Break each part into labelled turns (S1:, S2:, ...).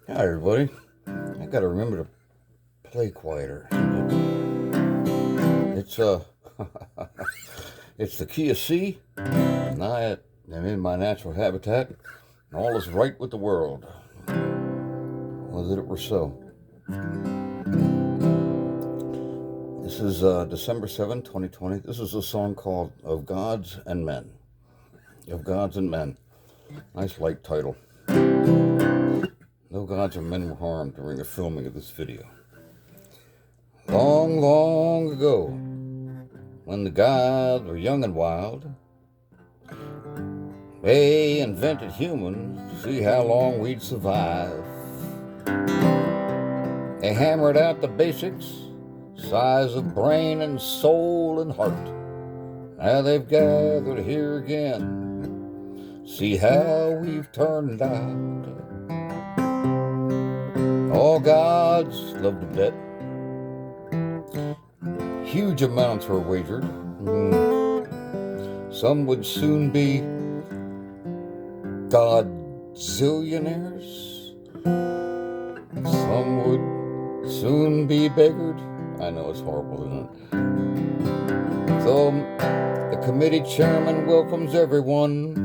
S1: Hi, everybody. I gotta remember to play quieter. It's it's the key of C, and I am in my natural habitat, and all is right with the world. Was it were so. This is December 7th, 2020. This is a song called Of Gods and Men. Of Gods and Men. Nice light title. No gods or men were harmed during the filming of this video. Long, long ago, when the gods were young and wild, they invented humans to see how long we'd survive. They hammered out the basics, size of brain and soul and heart. Now they've gathered here again, see how we've turned out. All gods love to bet. Huge amounts were wagered. Some would soon be Godzillionaires. Some would soon be beggared. I know it's horrible, isn't it? So the committee chairman welcomes everyone.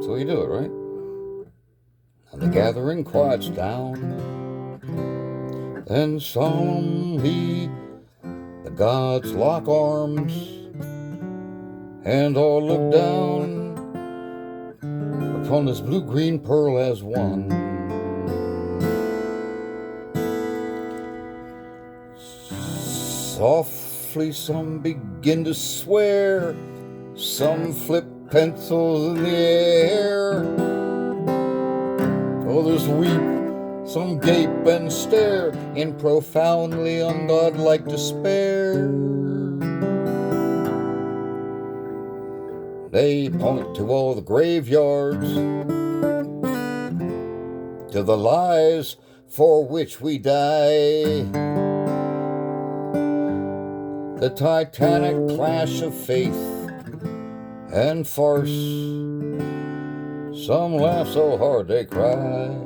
S1: So you do it, right? And the gathering quiets down. Then solemnly the gods lock arms and all look down upon this blue-green pearl as one. Softly some begin to swear, some flip pencils in the air, others weep, some gape and stare in profoundly ungodlike despair. They point to all the graveyards, to the lies for which we die. The titanic clash of faith and farce. Some laugh so hard they cry,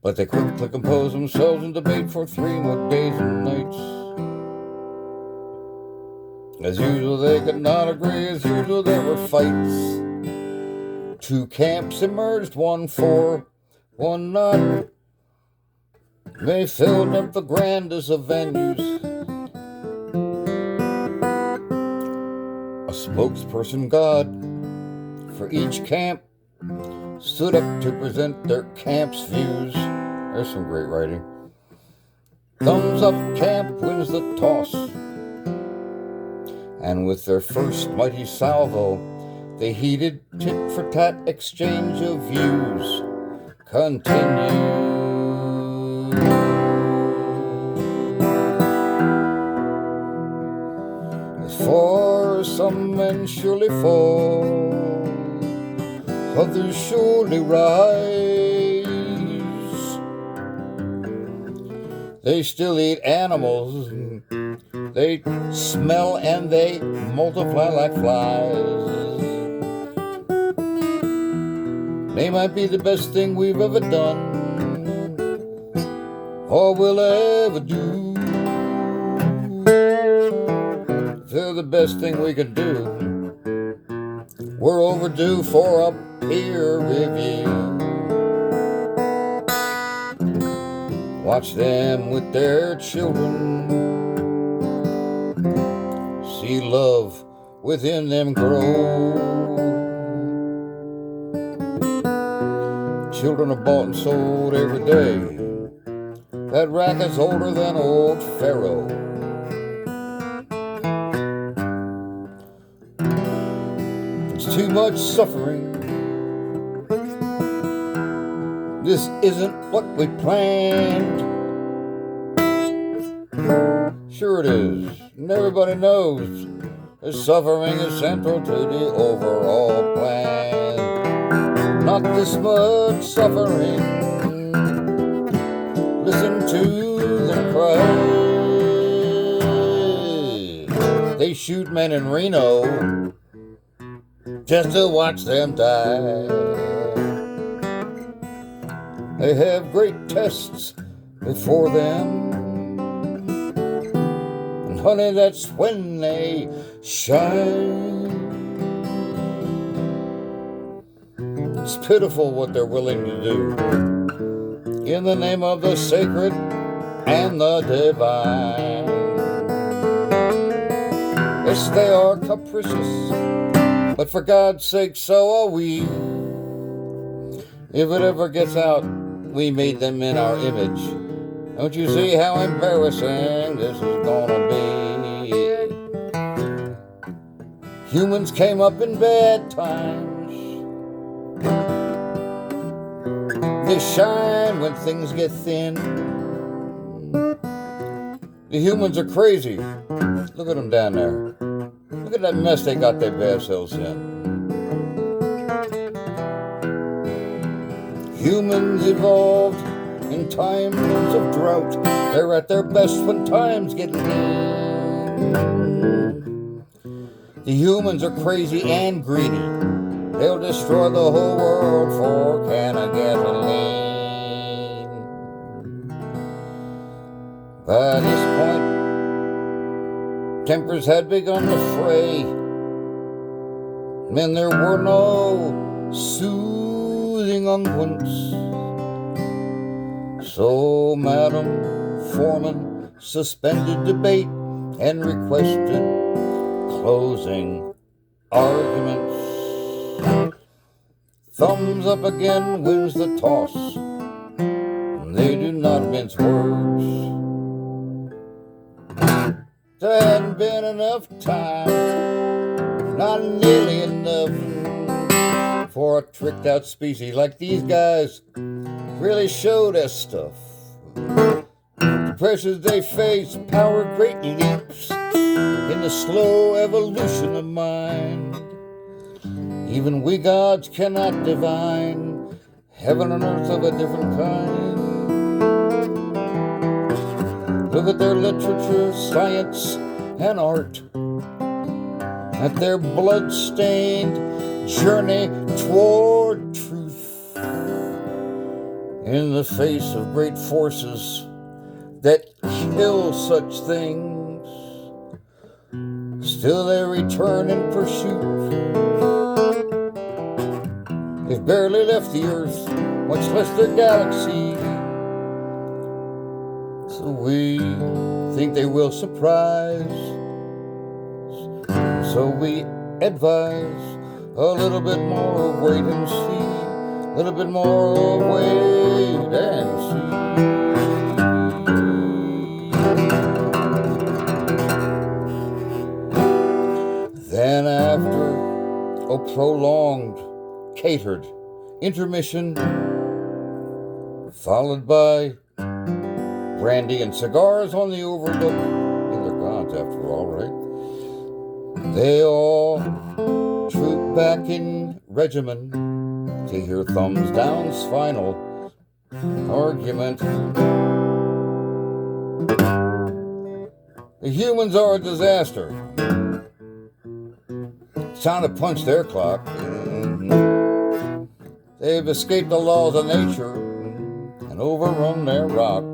S1: but they quickly compose themselves in debate for 3 more days and nights. As usual, they could not agree. As usual, there were fights. 2 camps emerged, one for, one not. They filled up the grandest of venues. A spokesperson god for each camp stood up to present their camp's views. There's some great writing. Thumbs up camp wins the toss, and with their first mighty salvo, the heated tit-for-tat exchange of views continued. As for some men surely fall, others surely rise. They still eat animals. They smell and they multiply like flies. They might be the best thing we've ever done, or will ever do. They're the best thing we could do. We're overdue for a peer review. Watch them with their children, see love within them grow. Children are bought and sold every day. That racket's older than old Pharaoh. It's too much suffering. This isn't what we planned. Sure it is, and everybody knows that suffering is central to the overall plan. Not this much suffering. Listen to them cry. They shoot men in Reno just to watch them die. They have great tests before them. And honey, that's when they shine. It's pitiful what they're willing to do in the name of the sacred and the divine. Yes, they are capricious, but for God's sake, so are we. If it ever gets out, we made them in our image. Don't you see how embarrassing this is gonna be? Humans came up in bad times. They shine when things get thin. The humans are crazy. Look at them down there. Look at that mess they got their bad selves in. Humans evolved in times of drought. They're at their best when times get lean. The humans are crazy and greedy. They'll destroy the whole world for a can of gasoline. By this point, tempers had begun to fray. And there were no soothing unguents. So Madam Foreman suspended debate and requested closing arguments. Thumbs up again wins the toss. They do not mince words. There hadn't been enough time, not nearly enough, for a tricked out species like these guys really show their stuff. The pressures they face power great leaps in the slow evolution of mind. Even we gods cannot divine heaven and earth of a different kind. Look at their literature, science, and art, at their blood-stained journey toward truth. In the face of great forces that kill such things, still they return in pursuit. They've barely left the earth, much less their galaxy. So we think they will surprise. So we advise a little bit more of wait and see. A little bit more of wait and see. Then after a prolonged catered intermission, followed by brandy and cigars on the overlook. They're gods after all, right? They all troop back in regimen to hear Thumbs Down's final argument. The humans are a disaster. It's time to punch their clock. They've escaped the laws of nature and overrun their rock.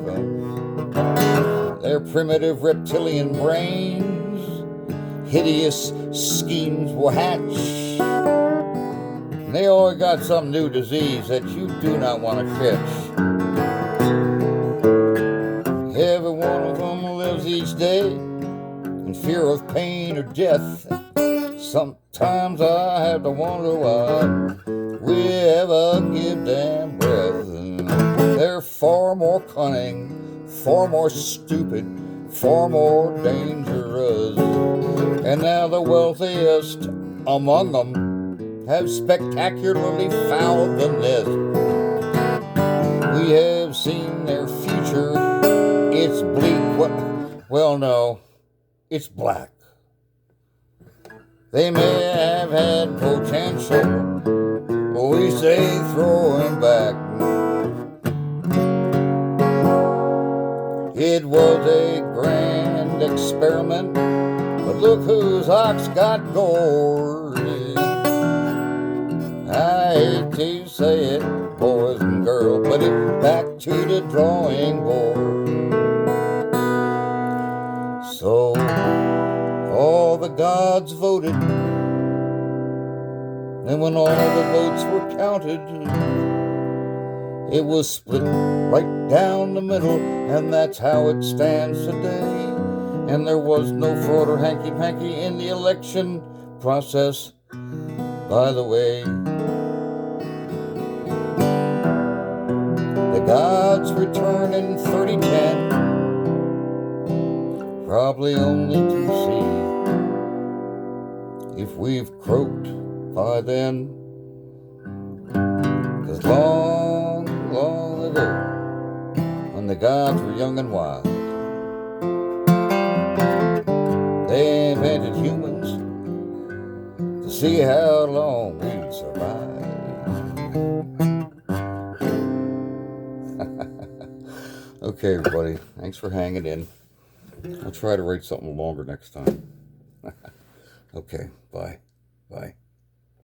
S1: Their primitive reptilian brains, hideous schemes will hatch. And they all got some new disease that you do not want to catch. Every one of them lives each day in fear of pain or death. Sometimes I have to wonder why we ever give them breath. They're far more cunning, far more stupid, far more dangerous. And now the wealthiest among them have spectacularly fouled the nest. We have seen their future. It's bleak. Well, no, it's black. They may have had potential, but we say throw him back. It was a grand experiment, but look whose ox got gored. I hate to say it, boys and girls, but it's back to the drawing board. So all the gods voted, and when all the votes were counted, it was split right down the middle, and that's how it stands today. And there was no fraud or hanky-panky in the election process, by the way. The gods return in 3010, probably only to see if we've croaked by then. 'Cause long, long ago, when the gods were young and wild, they invented humans to see how long we'd survive. Okay, everybody, thanks for hanging in. I'll try to write something longer next time. Okay, bye. Bye.